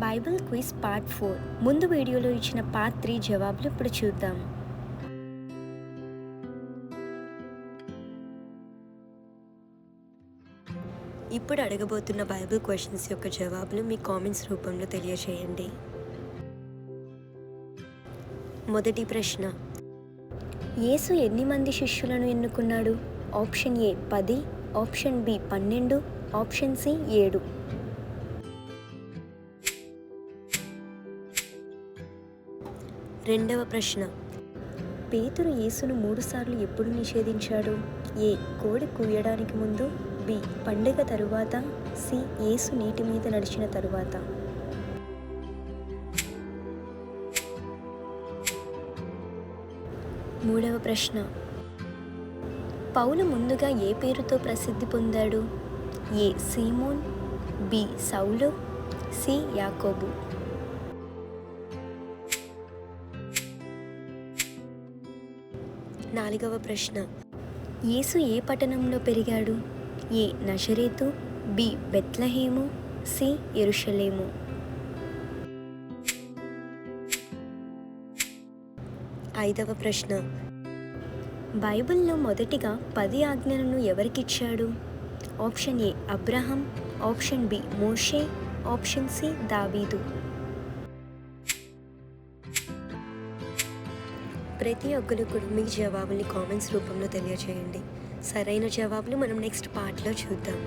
Bible quiz part 4. ముందు వీడియోలో ఇచ్చిన పార్ట్ 3 జవాబులు ఇప్పుడు చూద్దాం. ఇప్పుడు అడగబోతున్న బైబిల్ క్వశ్చన్స్ యొక్క జవాబులు మీ కామెంట్స్ రూపంలో తెలియజేయండి. మొదటి ప్రశ్న, యేసు ఎన్ని మంది శిష్యులను ఎన్నుకున్నాడు? Option A 10, option B 12, option C 7. రెండవ ప్రశ్న, పేతురు యేసును 3 సార్లు ఎప్పుడు నిషేధించాడు? ఏ కోడి కూయడానికి ముందు, బి పండుగ తరువాత, సి యేసు నీటి మీద నడిచిన తరువాత. మూడవ ప్రశ్న, పౌలు ముందుగా ఏ పేరుతో ప్రసిద్ధి పొందాడు? ఏ సీమోన్, బి సౌలు, సి యాకోబు. నాలుగవ ప్రశ్న, యేసు ఏ పట్టణంలో పెరిగాడు? ఏ నజరేతు, బి బెత్లెహేము, సి యెరూషలేము. ఐదవ ప్రశ్న, బైబిల్లో మొదటిగా 10 ఆజ్ఞలను ఎవరికిచ్చాడు? ఆప్షన్ ఏ అబ్రహం, ఆప్షన్ బి మోషే, ఆప్షన్ సి దావీదు. ప్రతి ఒక్కరు కూడా మీ జవాబుల్ని కామెంట్స్ రూపంలో తెలియజేయండి. సరైన జవాబులు మనం నెక్స్ట్ పార్ట్లో చూద్దాం.